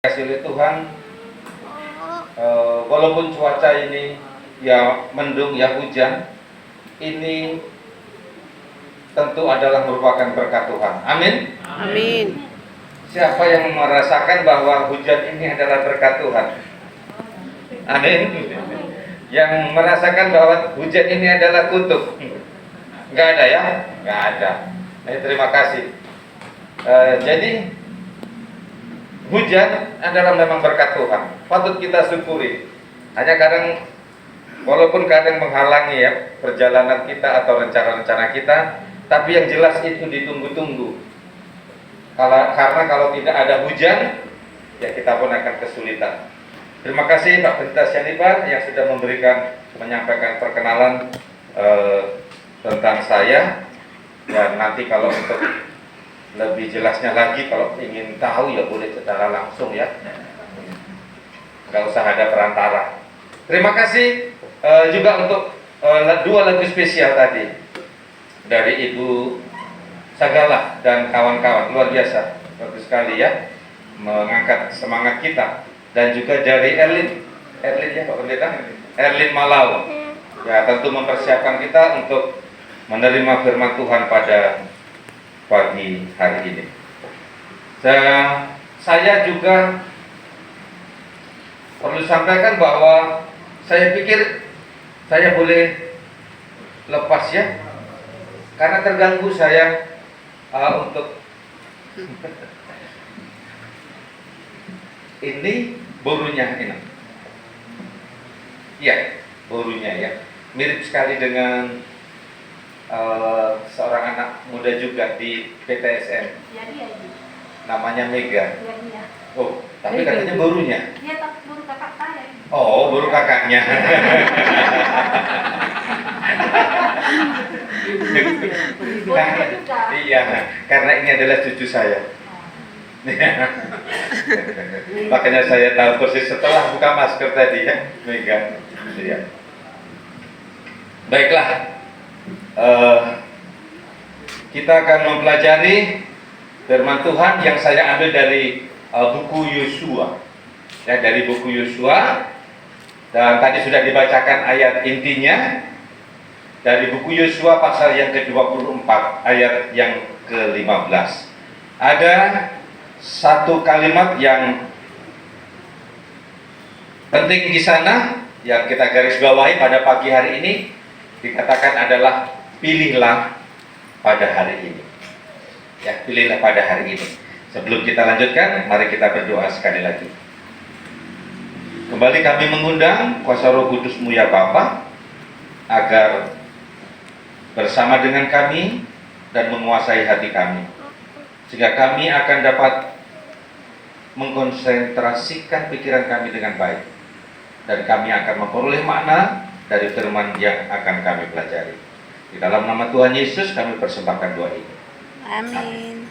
Kasih oleh Tuhan, walaupun cuaca ini ya mendung ya hujan, ini tentu adalah merupakan berkat Tuhan. Amin. Amin. Siapa yang merasakan bahwa hujan ini adalah berkat Tuhan? Amin. Yang merasakan bahwa hujan ini adalah kutuk? Enggak ada ya? Enggak ada. Terima kasih. Jadi hujan adalah memang berkat Tuhan, patut kita syukuri. Hanya kadang, walaupun kadang menghalangi ya perjalanan kita atau rencana-rencana kita, tapi yang jelas itu ditunggu-tunggu. Karena kalau tidak ada hujan, ya kita pun akan kesulitan. Terima kasih Pak Pendeta Sianipar yang sudah menyampaikan perkenalan tentang saya. Dan nanti kalau untuk lebih jelasnya lagi, kalau ingin tahu ya boleh secara langsung ya, nggak usah ada perantara. Terima kasih juga untuk dua lagu spesial tadi dari Ibu Sagala dan kawan-kawan, luar biasa, bagus sekali ya, mengangkat semangat kita. Dan juga dari Erlin ya Pak Pendeta, Erlin Malau ya, tentu mempersiapkan kita untuk menerima firman Tuhan pada pagi hari ini. Saya juga perlu sampaikan bahwa saya pikir saya boleh lepas ya, karena terganggu saya untuk ini borunya ini. Ya, borunya ya, mirip sekali dengan seorang anak muda juga di PTSN. Ya, dia. Namanya Mega. Ya, dia. Oh, tapi katanya borunya. Dia tak buru kakak saya. Oh, boru kakaknya. Borunya juga. Iya, karena ini adalah cucu saya. Makanya saya tahu persis setelah buka masker tadi ya, Mega. Ya. Baiklah. Kita akan mempelajari firman Tuhan yang saya ambil dari buku Yosua ya, dari buku Yosua, dan tadi sudah dibacakan ayat intinya dari buku Yosua pasal yang ke-24 ayat yang ke-15. Ada satu kalimat yang penting di sana yang kita garis bawahi pada pagi hari ini, dikatakan adalah pilihlah pada hari ini. Ya, pilihlah pada hari ini. Sebelum kita lanjutkan, mari kita berdoa sekali lagi. Kembali kami mengundang kuasa Roh Kudus-Mu ya Bapa, agar bersama dengan kami dan menguasai hati kami, sehingga kami akan dapat mengkonsentrasikan pikiran kami dengan baik, dan kami akan memperoleh makna dari firman yang akan kami pelajari. Di dalam nama Tuhan Yesus kami persembahkan doa ini. Amin.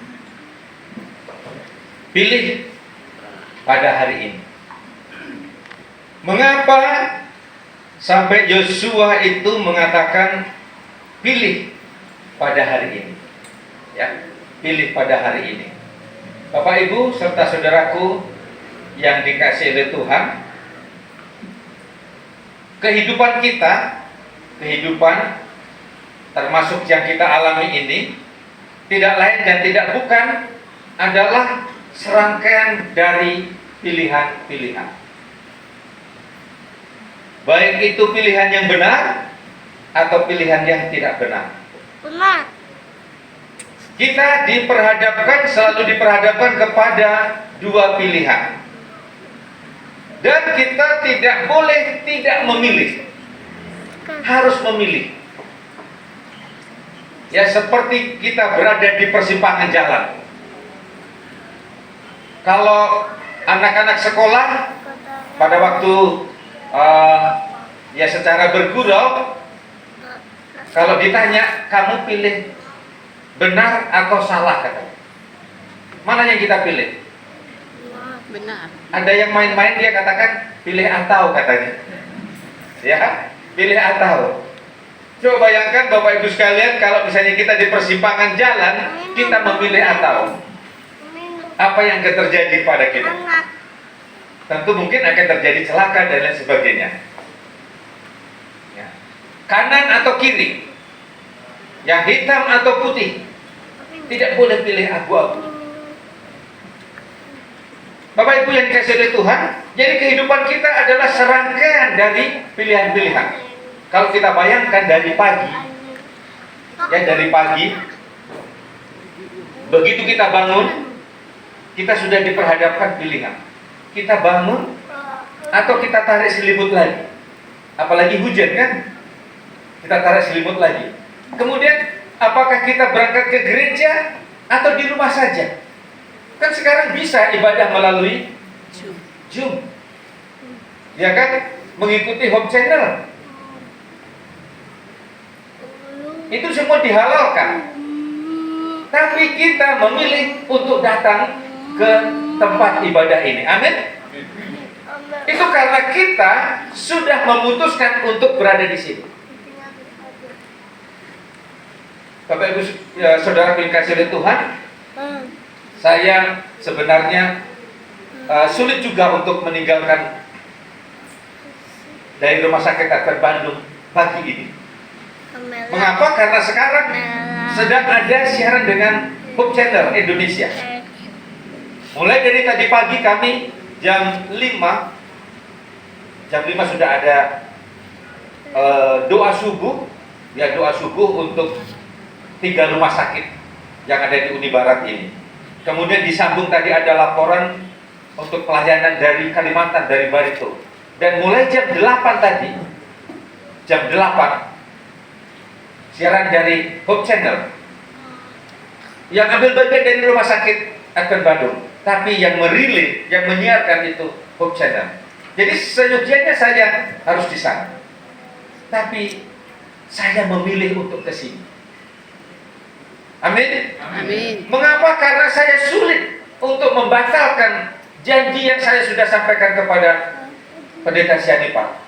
Pilih pada hari ini. Mengapa sampai Yosua itu mengatakan pilih pada hari ini? Ya, pilih pada hari ini. Bapak Ibu serta saudaraku yang dikasihi oleh Tuhan, kehidupan kita, kehidupan termasuk yang kita alami ini, tidak lain dan tidak bukan adalah serangkaian dari pilihan-pilihan. Baik itu pilihan yang benar atau pilihan yang tidak benar. Benar. Kita selalu diperhadapkan kepada dua pilihan. Dan kita tidak boleh tidak memilih. Harus memilih. Ya, seperti kita berada di persimpangan jalan. Kalau anak-anak sekolah pada waktu ya secara bergurau, kalau ditanya kamu pilih benar atau salah, katanya, mana yang kita pilih? Benar. Ada yang main-main, dia katakan pilih atau, katanya. Ya, pilih atau. Coba bayangkan Bapak Ibu sekalian, kalau misalnya kita di persimpangan jalan, kita memilih atau, apa yang terjadi pada kita? tentu mungkin akan terjadi celaka dan lain sebagainya. Ya. Kanan atau kiri, yang hitam atau putih, tidak boleh pilih abu-abu. Bapak Ibu yang dikasihi oleh Tuhan, jadi kehidupan kita adalah serangkaian dari pilihan-pilihan. Kalau kita bayangkan dari pagi, ya dari pagi, begitu kita bangun, kita sudah diperhadapkan pilihan. Kita bangun atau kita tarik selimut lagi. Apalagi hujan kan? Kita tarik selimut lagi. Kemudian apakah kita berangkat ke gereja atau di rumah saja? Kan sekarang bisa ibadah melalui Zoom. Ya kan? Mengikuti Home Channel. Itu semua dihalalkan. Tapi kita memilih untuk datang ke tempat ibadah ini. Amin. Itu karena kita sudah memutuskan untuk berada di sini. Bapak Ibu ya, saudara yang dikasihi oleh Tuhan, saya sebenarnya sulit juga untuk meninggalkan dari Rumah Sakit Akbar Bandung pagi ini. Mengapa? Karena sekarang sedang ada siaran dengan Hope Channel Indonesia. Mulai dari tadi pagi kami jam 5 sudah ada doa subuh, ya doa subuh untuk 3 rumah sakit yang ada di Uni Barat ini. Kemudian disambung tadi ada laporan untuk pelayanan dari Kalimantan, dari Barito. Dan mulai jam 8 tadi, jam 8, siaran dari Hope Channel. Yang ambil bagian dari Rumah Sakit Advent Bandung. Tapi yang merilai, yang menyiarkan itu Hope Channel. Jadi seyogianya saya harus di sana. Tapi saya memilih untuk ke sini. Amin. Amin. Mengapa? Karena saya sulit untuk membatalkan janji yang saya sudah sampaikan kepada Pendeta Sianipar.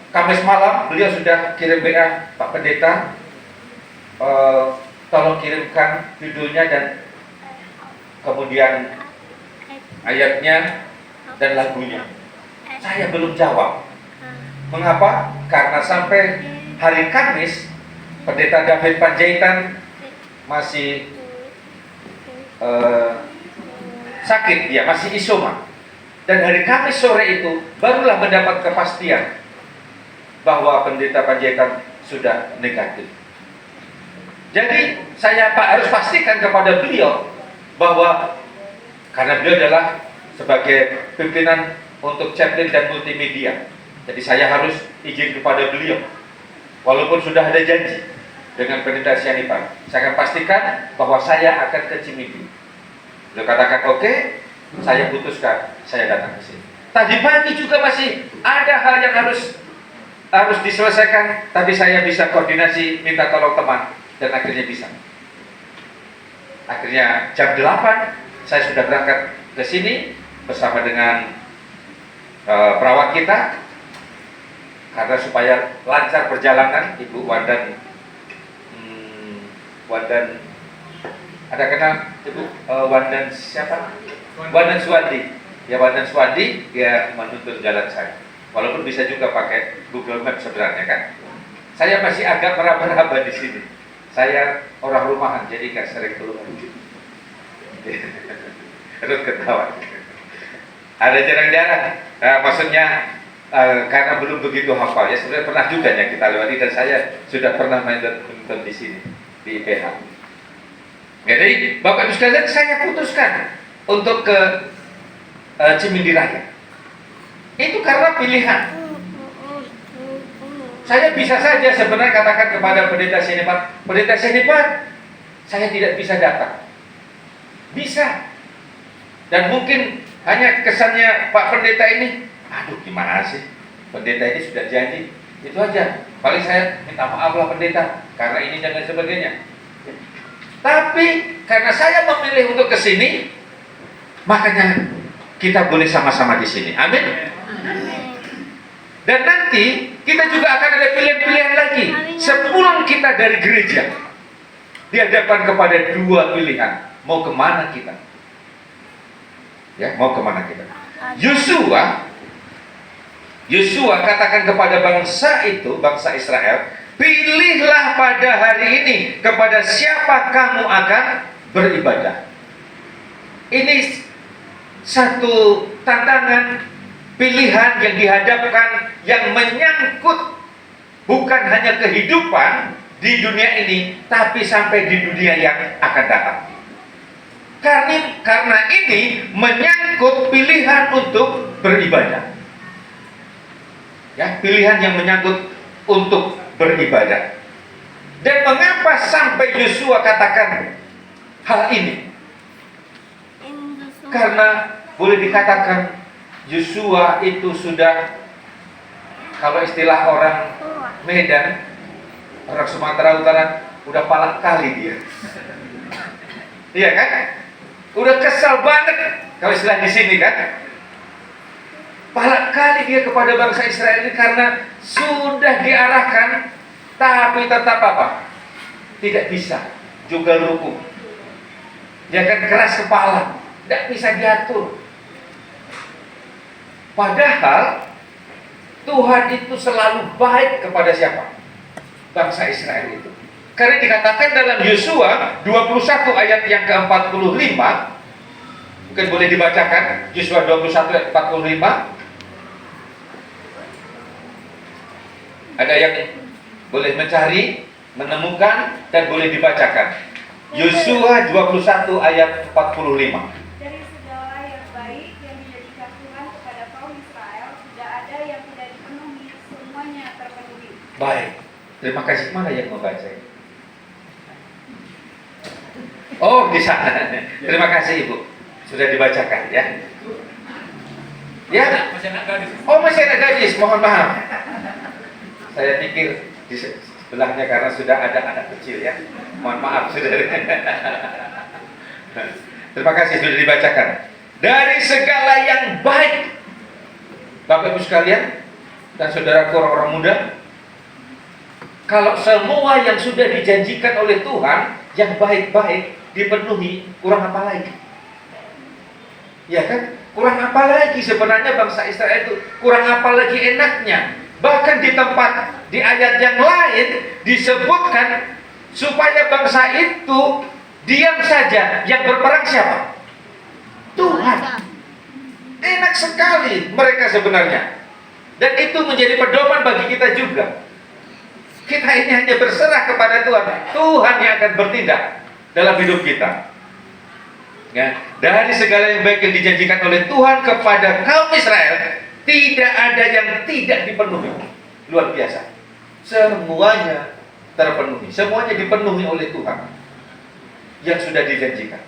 Kamis malam beliau sudah kirim WA, Pak Pendeta, tolong kirimkan judulnya dan kemudian ayatnya dan lagunya. Saya belum jawab. Mengapa? Karena sampai hari Kamis Pendeta David Panjaitan masih sakit, dia masih isoma. Dan hari Kamis sore itu barulah mendapat kepastian bahwa Pendeta Panjaitan sudah negatif. Jadi saya harus pastikan kepada beliau bahwa karena beliau adalah sebagai pimpinan untuk chaplain dan multimedia, jadi saya harus izin kepada beliau. Walaupun sudah ada janji dengan Pendeta Sianipar, saya akan pastikan bahwa saya akan ke Cimindi. Beliau katakan oke, saya putuskan saya datang ke sini. Tadi pagi juga masih ada hal yang harus diselesaikan, tapi saya bisa koordinasi minta tolong teman dan akhirnya bisa. Akhirnya jam 8 saya sudah berangkat ke sini bersama dengan perawat kita. Karena supaya lancar perjalanan, Ibu Wandan, ada kenal Ibu Wandan siapa? Wandan Suwandi. Ya Wandan Suwandi, dia menuntun jalan saya. Walaupun bisa juga pakai Google Maps sebenarnya kan. Saya masih agak meraba-raba di sini. Saya orang rumahan, jadi nggak sering keluar. Terus ketawa. Ada jarang-jarang. Maksudnya karena belum begitu hafal ya, sebenarnya pernah juga ya kita lewati dan saya sudah pernah nonton di sini di IPH. Jadi Bapak Ibu sekalian, saya putuskan untuk ke Cimindi Raya. Itu karena pilihan. Saya bisa saja sebenarnya katakan kepada Pendeta Sianipar, Pendeta Sianipar, saya tidak bisa datang. Bisa. Dan mungkin hanya kesannya Pak Pendeta ini, aduh gimana sih, pendeta ini sudah janji, itu aja. Paling saya minta maaf lah pendeta, karena ini dan lain sebagainya. Tapi karena saya memilih untuk ke sini, makanya kita boleh sama-sama di sini. Amin. Dan nanti kita juga akan ada pilihan-pilihan lagi. Sepulang kita dari gereja, dihadapkan kepada 2 pilihan, mau kemana kita? Ya, mau kemana kita? Yosua katakan kepada bangsa itu, bangsa Israel, pilihlah pada hari ini kepada siapa kamu akan beribadah. Ini satu tantangan, pilihan yang dihadapkan, yang menyangkut bukan hanya kehidupan di dunia ini, tapi sampai di dunia yang akan datang. Karena ini menyangkut pilihan untuk beribadah. Ya, pilihan yang menyangkut untuk beribadah. Dan mengapa sampai Yosua katakan hal ini? Karena boleh dikatakan Yosua itu sudah, kalau istilah orang Medan, orang Sumatera Utara, udah palak kali dia. Iya kan? Udah kesal banget kalau istilah di sini kan? Palak kali dia kepada bangsa Israel ini karena sudah diarahkan, tapi tetap apa? Tidak bisa juga ruku. Dia kan keras kepala, tidak bisa diatur. Padahal Tuhan itu selalu baik kepada siapa? Bangsa Israel itu. Karena dikatakan dalam Yosua 21 ayat yang ke-45, mungkin boleh dibacakan, Yosua 21 ayat 45. Ada yang boleh mencari, menemukan, dan boleh dibacakan. Yosua 21 ayat 45. Dari segala yang baik yang dijadikan Tuhan kepada kaum Israel, tidak ada yang tidak dipenuhi, semuanya terpenuhi. Baik, terima kasih. Mana yang membaca? Oh, di sana. Terima kasih Ibu, sudah dibacakan ya. Ya. Oh, masih ada gadis. Mohon maaf. Saya pikir di sebelahnya karena sudah ada anak kecil ya. Mohon maaf sudah. Terima kasih sudah dibacakan. Dari segala yang baik, Bapak Ibu sekalian dan saudaraku orang-orang muda, kalau semua yang sudah dijanjikan oleh Tuhan yang baik-baik dipenuhi, kurang apa lagi? Ya kan? Kurang apa lagi sebenarnya bangsa Israel itu? Kurang apa lagi enaknya? Bahkan di tempat, di ayat yang lain disebutkan supaya bangsa itu diam saja. Yang berperang siapa? Tuhan. Enak sekali mereka sebenarnya. Dan itu menjadi pedoman bagi kita juga. Kita ini hanya berserah kepada Tuhan. Tuhan yang akan bertindak dalam hidup kita. Ya, dari segala yang baik yang dijanjikan oleh Tuhan kepada kaum Israel, tidak ada yang tidak dipenuhi. Luar biasa. Semuanya terpenuhi. Semuanya dipenuhi oleh Tuhan yang sudah dijanjikan.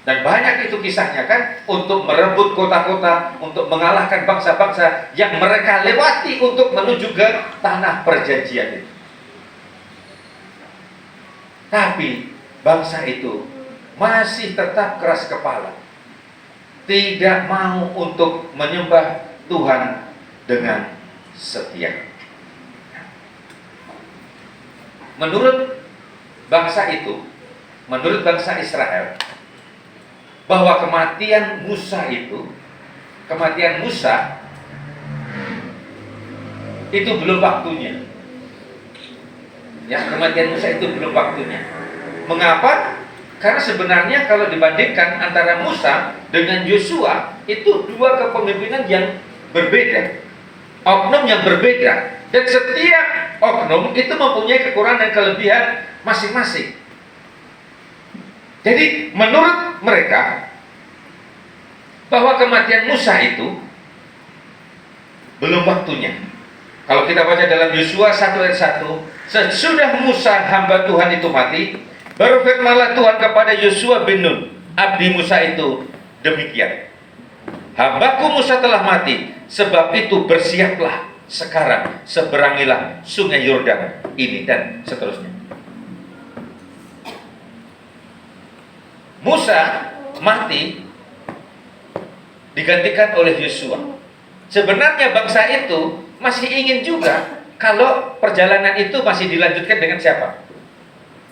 Dan banyak itu kisahnya kan, untuk merebut kota-kota, untuk mengalahkan bangsa-bangsa yang mereka lewati untuk menuju ke tanah perjanjian itu. Tapi bangsa itu masih tetap keras kepala, tidak mau untuk menyembah Tuhan dengan setia. Menurut bangsa itu, menurut bangsa Israel, bahwa kematian Musa itu belum waktunya. Ya, kematian Musa itu belum waktunya. Mengapa? Karena sebenarnya kalau dibandingkan antara Musa dengan Yosua, itu dua kepemimpinan yang berbeda, oknum yang berbeda, dan setiap oknum itu mempunyai kekurangan dan kelebihan masing-masing. Jadi menurut mereka bahwa kematian Musa itu belum waktunya. Kalau kita baca dalam Yosua 1 ayat 1, sesudah Musa hamba Tuhan itu mati, berfirmanlah Tuhan kepada Yosua bin Nun, abdi Musa itu, demikian, hambaku Musa telah mati, sebab itu bersiaplah sekarang, seberangilah sungai Yordan ini, dan seterusnya. Musa mati digantikan oleh Yosua. Sebenarnya bangsa itu masih ingin juga kalau perjalanan itu masih dilanjutkan dengan siapa?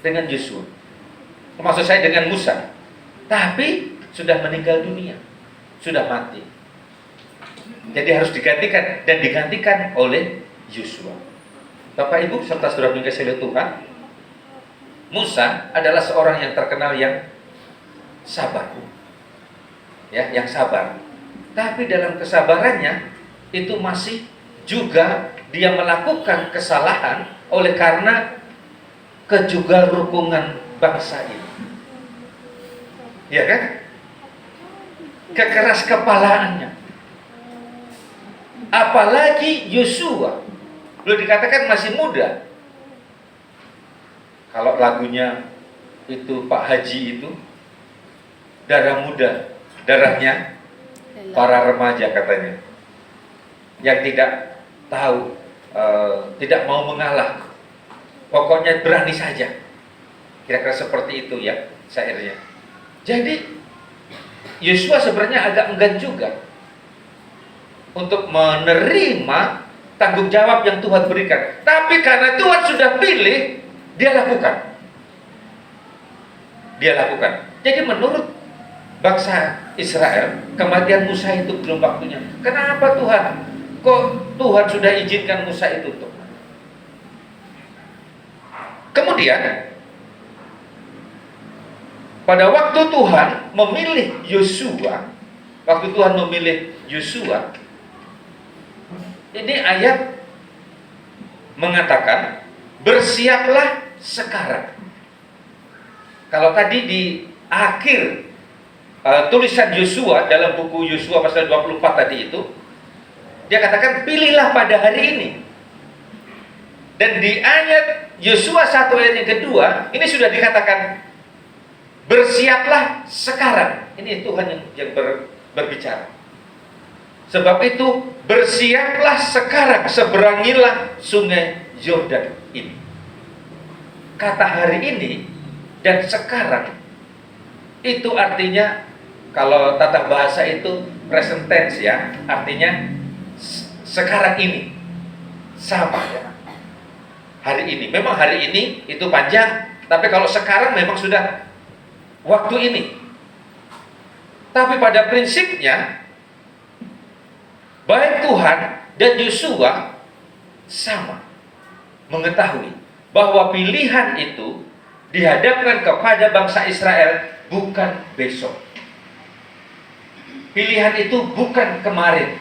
Dengan Yosua. Maksud saya dengan Musa. Tapi sudah meninggal dunia, sudah mati. Jadi harus digantikan, dan digantikan oleh Yosua. Bapak Ibu serta saudara yang dikasihi oleh Tuhan, Musa adalah seorang yang terkenal yang sabar, ya, yang sabar. Tapi dalam kesabarannya itu masih juga dia melakukan kesalahan oleh karena kejugarukungan bangsa ini, ya kan? Kekeras kepalaannya. Apalagi Yosua, belum dikatakan masih muda. Kalau lagunya itu Pak Haji itu, darah muda, darahnya para remaja katanya, yang tidak tahu, tidak mau mengalah, pokoknya berani saja. Kira-kira seperti itu ya syairnya. Jadi Yosua sebenarnya agak enggan juga untuk menerima tanggung jawab yang Tuhan berikan. Tapi karena Tuhan sudah pilih, dia lakukan. Dia lakukan. Jadi menurut bangsa Israel, kematian Musa itu belum waktunya. Kenapa Tuhan? Kok Tuhan sudah izinkan Musa itu tuh? Kemudian pada waktu Tuhan memilih Yosua, ini ayat mengatakan bersiaplah sekarang. Kalau tadi di akhir tulisan Yosua dalam buku Yosua pasal 24 tadi itu, dia katakan pilihlah pada hari ini. Dan di ayat Yosua 1 ayat yang kedua, ini sudah dikatakan bersiaplah sekarang. Ini Tuhan yang berbicara. Sebab itu bersiaplah sekarang, seberangilah sungai Yordan ini. Kata hari ini dan sekarang itu artinya, kalau tata bahasa itu present tense ya, artinya sekarang ini, sama ya. Hari ini, memang hari ini itu panjang, tapi kalau sekarang memang sudah waktu ini. Tapi pada prinsipnya baik Tuhan dan Yosua sama mengetahui bahwa pilihan itu dihadapkan kepada bangsa Israel bukan besok. Pilihan itu bukan kemarin,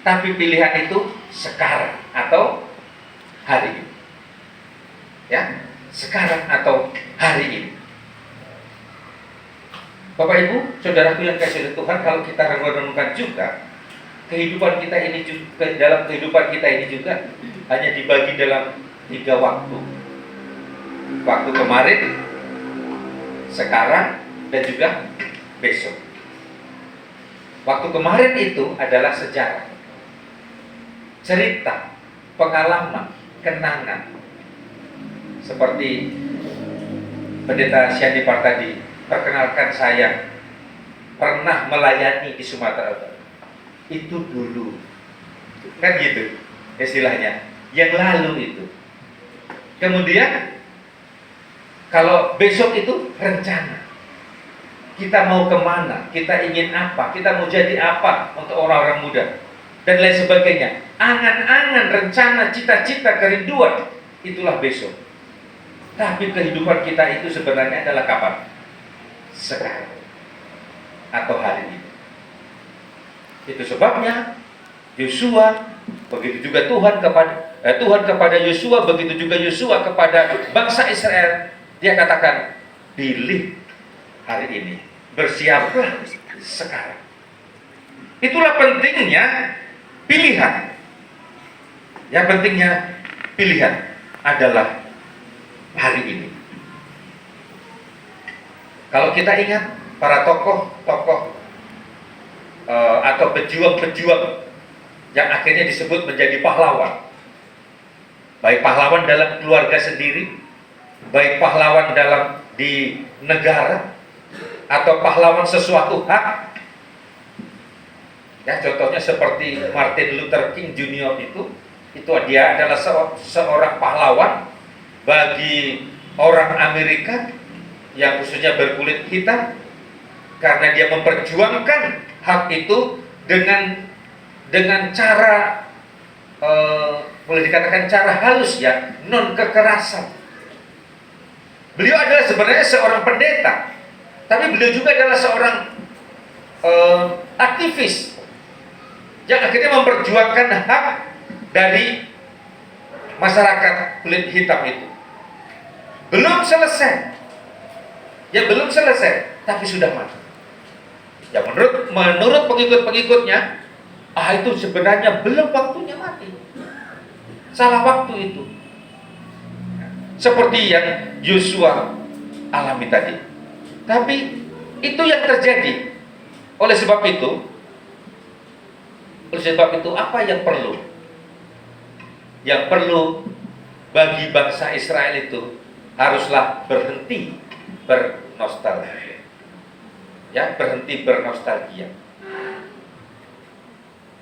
tapi pilihan itu sekarang atau hari ini. Ya, sekarang atau hari ini. Bapak Ibu, saudaraku yang kasih Tuhan, kalau kita renungkan juga kehidupan kita ini juga, dalam kehidupan kita ini juga hanya dibagi dalam 3 waktu. Waktu kemarin, sekarang, dan juga besok. Waktu kemarin itu adalah sejarah, cerita, pengalaman, kenangan. Seperti Pendeta Syadipar tadi, perkenalkan saya pernah melayani di Sumatera Utara. Itu dulu, kan gitu istilahnya, yang lalu itu. Kemudian kalau besok itu rencana, kita mau kemana, kita ingin apa, kita mau jadi apa untuk orang-orang muda dan lain sebagainya. Angan-angan, rencana, cita-cita, kerinduan, itulah besok. Tapi kehidupan kita itu sebenarnya adalah kapan? Sekarang atau hari ini. Itu sebabnya Yosua, begitu juga Tuhan kepada Yosua, begitu juga Yosua kepada bangsa Israel. Dia katakan, pilih hari ini, bersiaplah sekarang. Itulah pentingnya pilihan. Yang pentingnya pilihan adalah hari ini. Kalau kita ingat para tokoh-tokoh atau pejuang-pejuang yang akhirnya disebut menjadi pahlawan, baik pahlawan dalam keluarga sendiri, baik pahlawan di negara, atau pahlawan sesuatu hak. Ya, contohnya seperti Martin Luther King Jr. itu dia adalah seorang pahlawan bagi orang Amerika yang khususnya berkulit hitam, karena dia memperjuangkan hak itu dengan cara boleh dikatakan cara halus ya, non kekerasan. Beliau adalah sebenarnya seorang pendeta, tapi beliau juga adalah seorang aktivis yang akhirnya memperjuangkan hak dari masyarakat kulit hitam itu. Belum selesai, belum selesai, tapi sudah mati. Ya menurut pengikut-pengikutnya, itu sebenarnya belum waktunya mati. Salah waktu itu. Seperti yang Yosua alami tadi. Tapi itu yang terjadi. Oleh sebab itu apa yang perlu? Yang perlu bagi bangsa Israel itu haruslah berhenti bernostalgia. Ya, berhenti bernostalgia.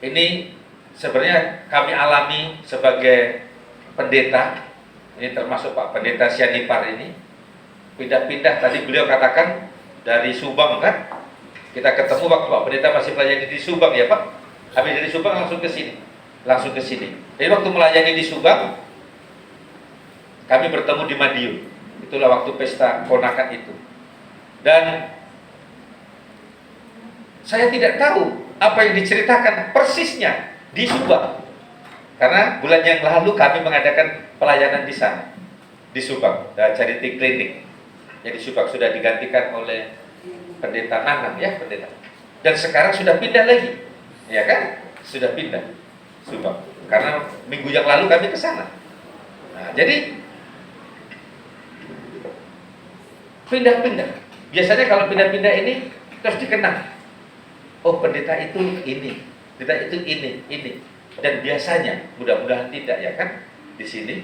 Ini sebenarnya kami alami sebagai pendeta. Ini termasuk Pak Pendeta Sianipar ini. Pindah-pindah, tadi beliau katakan dari Subang kan. Kita ketemu waktu Pak Pendeta masih melayani di Subang ya Pak. Habis dari Subang langsung ke sini. Jadi waktu melayani di Subang, kami bertemu di Madiun. Itulah waktu pesta ponakan itu. Dan saya tidak tahu apa yang diceritakan persisnya di Subang. Karena bulan yang lalu kami mengadakan pelayanan di sana, di Subang, Charity Clinic. Jadi Subang sudah digantikan oleh Pendeta Nanang ya, pendeta. Dan sekarang sudah pindah lagi, ya kan? Sudah pindah Subang. Karena minggu yang lalu kami ke sana. Nah, jadi pindah-pindah. Biasanya kalau pindah-pindah ini terus dikenal. Oh, pendeta itu ini, pendeta itu ini. Dan biasanya, mudah-mudahan tidak ya kan, di sini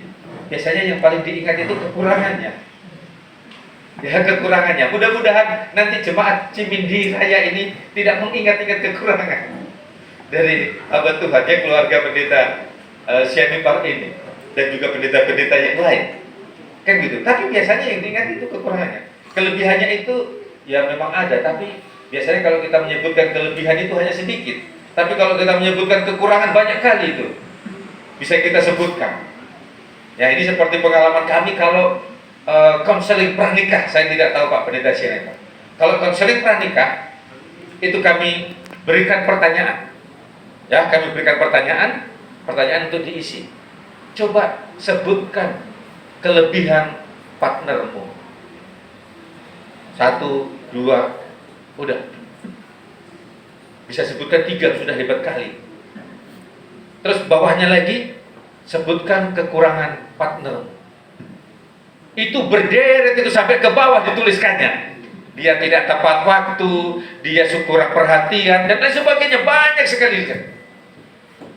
biasanya yang paling diingat itu kekurangannya. Ya, kekurangannya. Mudah-mudahan nanti jemaat Cimindi Raya ini tidak mengingat-ingat kekurangan dari hamba Tuhan, ya, keluarga pendeta Sianipar ini dan juga pendeta-pendeta yang lain. Kan gitu. Tapi biasanya yang diingat itu kekurangannya. Kelebihannya itu ya memang ada, tapi biasanya kalau kita menyebutkan kelebihan itu hanya sedikit. Tapi kalau kita menyebutkan kekurangan banyak kali itu bisa kita sebutkan. Ya, ini seperti pengalaman kami kalau konseling pranikah. Saya tidak tahu Pak Pendeta Sianipar. Kalau konseling pranikah itu kami berikan pertanyaan. Ya, kami berikan pertanyaan untuk diisi. Coba sebutkan kelebihan partnermu. 1, 2, udah. Bisa sebutkan 3 sudah hebat kali. Terus bawahnya lagi sebutkan kekurangan partner. Itu berderet itu sampai ke bawah dituliskannya. Dia tidak tepat waktu, dia kurang perhatian dan lain sebagainya, banyak sekali kan.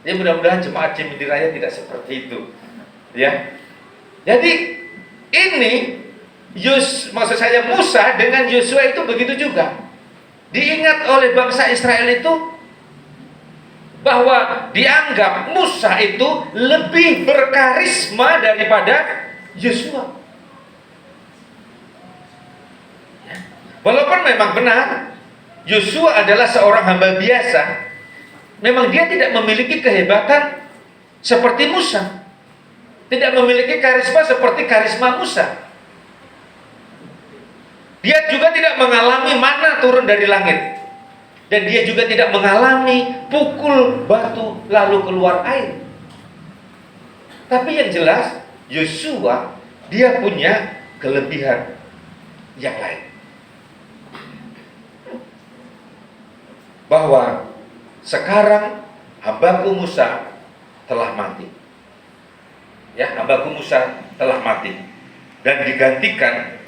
Ya, mudah-mudahan jemaat Cimindi Raya tidak seperti itu. Ya. Jadi ini maksud saya Musa dengan Yosua itu begitu juga. Diingat oleh bangsa Israel itu bahwa dianggap Musa itu lebih berkarisma daripada Yosua. Walaupun memang benar Yosua adalah seorang hamba biasa, memang dia tidak memiliki kehebatan seperti Musa, tidak memiliki karisma seperti karisma Musa. Dia juga tidak mengalami mana turun dari langit. Dan dia juga tidak mengalami pukul batu lalu keluar air. Tapi yang jelas Yosua dia punya kelebihan yang lain. Bahwa sekarang hambaku Musa telah mati. Ya, hambaku Musa telah mati dan digantikan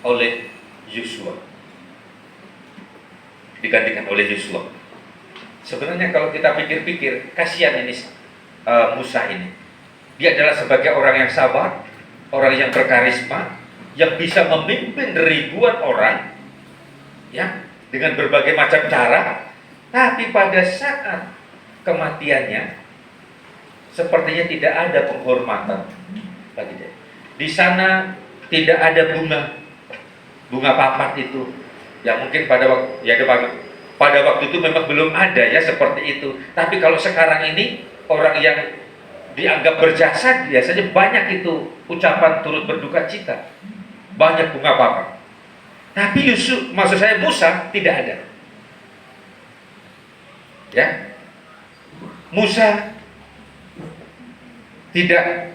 oleh Yosua. Digantikan oleh Yosua. Sebenarnya kalau kita pikir-pikir, kasihan ini Musa ini. Dia adalah sebagai orang yang sabar, orang yang berkarisma, yang bisa memimpin ribuan orang, ya, dengan berbagai macam cara. Tapi pada saat kematiannya, sepertinya tidak ada penghormatan bagi dia. Di sana tidak ada bunga papat itu Ya mungkin pada waktu itu memang belum ada ya seperti itu. Tapi kalau sekarang ini orang yang dianggap berjasa biasanya banyak itu ucapan turut berduka cita, banyak bunga bakar. Tapi maksud saya Musa tidak ada. Ya, Musa tidak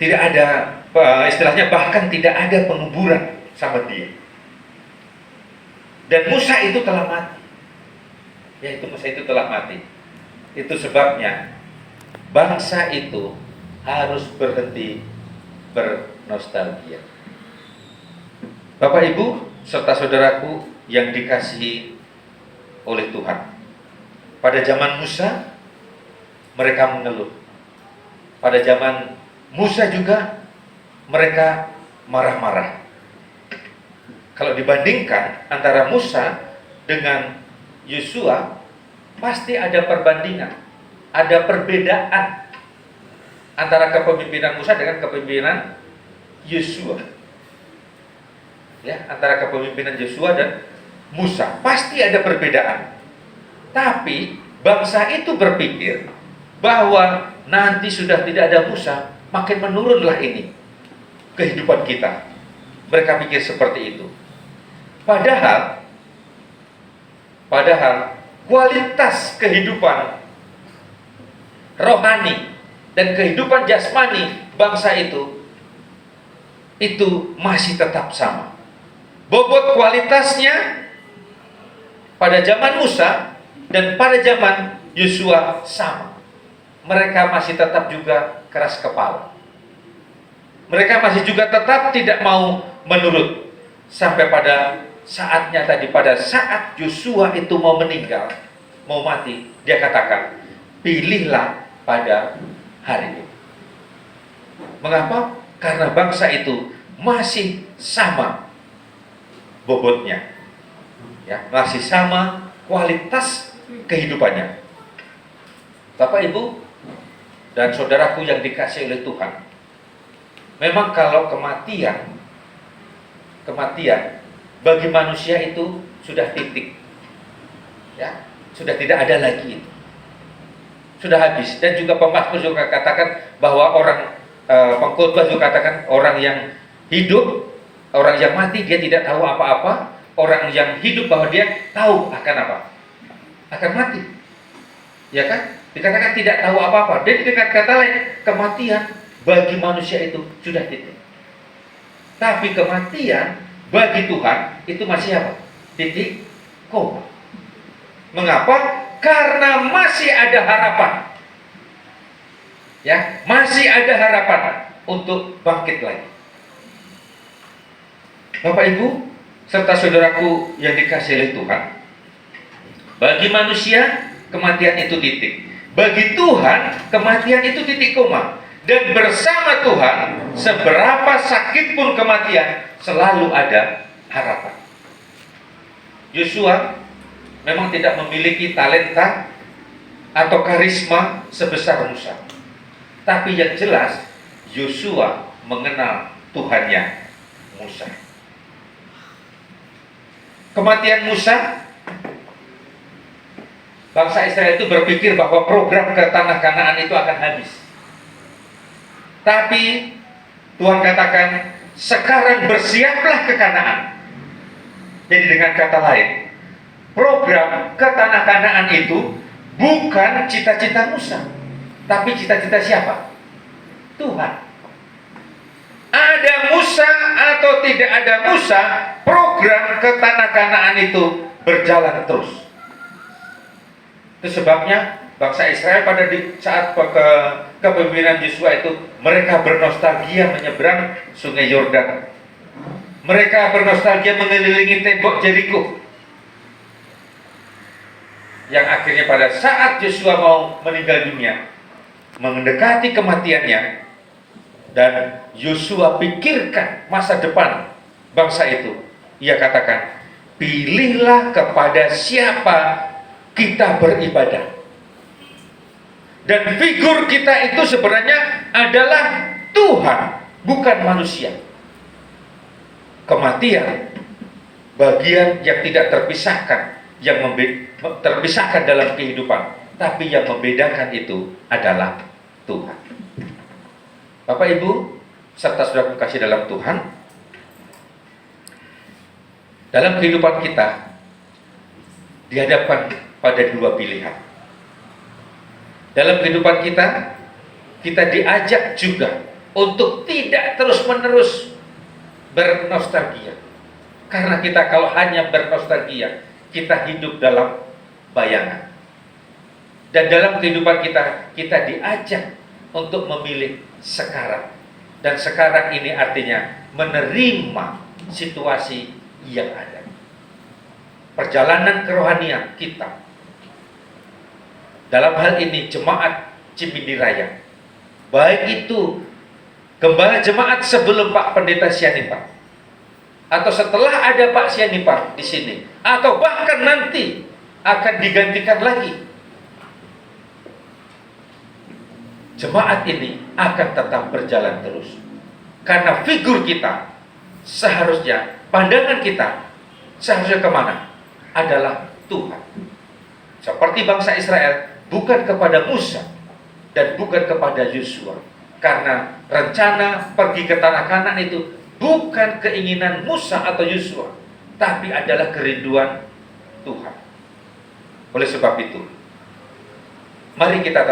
ada istilahnya, bahkan tidak ada penguburan sama dia. Dan Musa itu telah mati. Yaitu Musa itu telah mati. Itu sebabnya bangsa itu harus berhenti bernostalgia. Bapak Ibu serta saudaraku yang dikasihi oleh Tuhan. Pada zaman Musa mereka mengeluh. Pada zaman Musa juga mereka marah-marah. Kalau dibandingkan antara Musa dengan Yosua, pasti ada perbandingan, ada perbedaan antara kepemimpinan Musa dengan kepemimpinan Yosua. Ya, antara kepemimpinan Yosua dan Musa pasti ada perbedaan. Tapi bangsa itu berpikir bahwa nanti sudah tidak ada Musa, makin menurunlah ini kehidupan kita. Mereka pikir seperti itu. Padahal kualitas kehidupan rohani dan kehidupan jasmani bangsa itu masih tetap sama. Bobot kualitasnya pada zaman Musa dan pada zaman Yosua sama. Mereka masih tetap juga keras kepala. Mereka masih juga tetap tidak mau menurut. Sampai pada saatnya tadi, pada saat Yosua itu mau meninggal, mau mati, dia katakan, pilihlah pada hari ini. Mengapa? Karena bangsa itu masih sama bobotnya, ya, masih sama kualitas kehidupannya. Bapak, Ibu, dan saudaraku yang dikasihi oleh Tuhan, memang kalau kematian bagi manusia itu sudah titik, ya, sudah tidak ada lagi itu, sudah habis. Dan juga pemazmur juga katakan bahwa pengkhotbah juga katakan orang yang hidup, orang yang mati dia tidak tahu apa-apa, orang yang hidup bahwa dia tahu akan apa, akan mati, ya kan? Dikatakan tidak tahu apa-apa. Dan dengan kata lain, kematian bagi manusia itu sudah titik. Tapi kematian bagi Tuhan itu masih apa? Titik koma. Mengapa? Karena masih ada harapan. Ya, masih ada harapan untuk bangkit lagi. Bapak, Ibu, serta saudaraku yang dikasihi oleh Tuhan, bagi manusia kematian itu titik. Bagi Tuhan kematian itu titik koma. Dan bersama Tuhan, seberapa sakit pun kematian, selalu ada harapan. Yosua memang tidak memiliki talenta atau karisma sebesar Musa. Tapi yang jelas, Yosua mengenal Tuhannya Musa. Kematian Musa, bangsa Israel itu berpikir bahwa program ke tanah Kanaan itu akan habis. Tapi Tuhan katakan, sekarang bersiaplah ke Kanaan. Jadi dengan kata lain, program ke tanah Kanaan itu bukan cita-cita Musa, tapi cita-cita siapa? Tuhan. Ada Musa atau tidak ada Musa, program ke tanah Kanaan itu berjalan terus. Itu sebabnya bangsa Israel pada saat kepemimpinan Yosua itu, mereka bernostalgia menyeberang sungai Yordan. Mereka bernostalgia mengelilingi tembok Jeriko. Yang akhirnya pada saat Yosua mau meninggal dunia, mendekati kematiannya, dan Yosua pikirkan masa depan bangsa itu, ia katakan, pilihlah kepada siapa kita beribadah. Dan figur kita itu sebenarnya adalah Tuhan, bukan manusia. kematian, bagian yang tidak terpisahkan, yang terpisahkan dalam kehidupan, tapi yang membedakan itu adalah Tuhan. Bapak Ibu serta saudara kasih dalam Tuhan, dalam kehidupan kita dihadapkan pada dua pilihan. Dalam kehidupan kita diajak juga untuk tidak terus-menerus bernostalgia. Karena kita kalau hanya bernostalgia, kita hidup dalam bayangan. Dan dalam kehidupan kita diajak untuk memilih sekarang. Dan sekarang ini artinya menerima situasi yang ada. Perjalanan kerohanian kita. Dalam hal ini jemaat Cimindi Raya, baik itu gembala jemaat sebelum Pak Pendeta Sianipar, atau setelah ada Pak Sianipar di sini, atau bahkan nanti akan digantikan lagi, jemaat ini akan tetap berjalan terus. Karena figur kita seharusnya, pandangan kita seharusnya kemana? Adalah Tuhan. Seperti bangsa Israel, bukan kepada Musa dan bukan kepada Yosua. Karena rencana pergi ke tanah Kanaan itu bukan keinginan Musa atau Yosua, tapi adalah kerinduan Tuhan. Oleh sebab itu, mari kita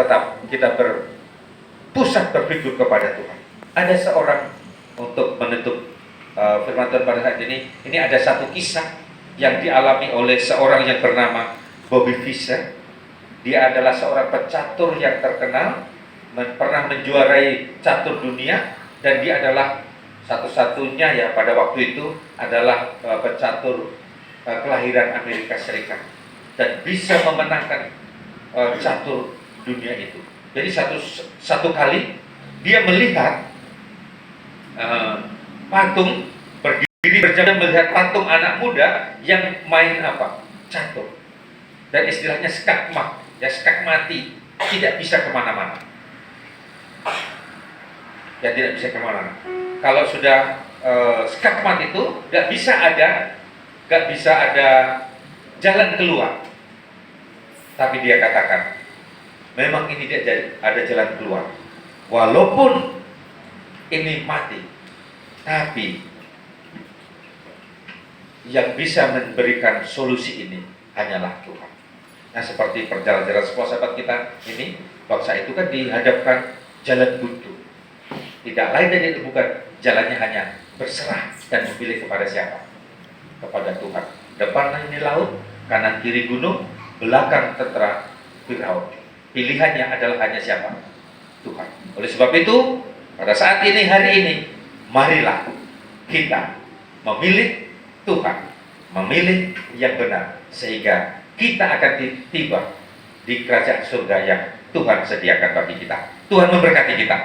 berpusat berfigur kepada Tuhan. Ada seorang, untuk menutup firman Tuhan pada saat ini ada satu kisah yang dialami oleh seorang yang bernama Bobby Fischer. Dia adalah seorang pecatur yang terkenal, pernah menjuarai catur dunia, dan dia adalah satu-satunya ya pada waktu itu adalah pecatur kelahiran Amerika Serikat dan bisa memenangkan catur dunia itu. Jadi satu kali dia melihat patung berdiri berjalan, melihat patung anak muda yang main catur, dan istilahnya skakmat. Ya, skakmati, tidak bisa kemana-mana. Ya, tidak bisa kemana-mana. Kalau sudah skakmat itu nggak bisa ada jalan keluar. Tapi dia katakan, memang ini tidak ada jalan keluar. Walaupun ini mati, tapi yang bisa memberikan solusi ini hanyalah Tuhan. Nah, seperti perjalanan semua sahabat kita ini, bangsa itu kan dihadapkan jalan buntu. Tidak lain dari itu, bukan jalannya hanya berserah dan memilih kepada siapa? Kepada Tuhan. Depan ini laut, kanan kiri gunung, belakang tentara Firaun. Pilihannya adalah hanya siapa? Tuhan. Oleh sebab itu, pada saat ini, hari ini, marilah kita memilih Tuhan, memilih yang benar, sehingga kita akan tiba di kerajaan surga yang Tuhan sediakan bagi kita. Tuhan memberkati kita.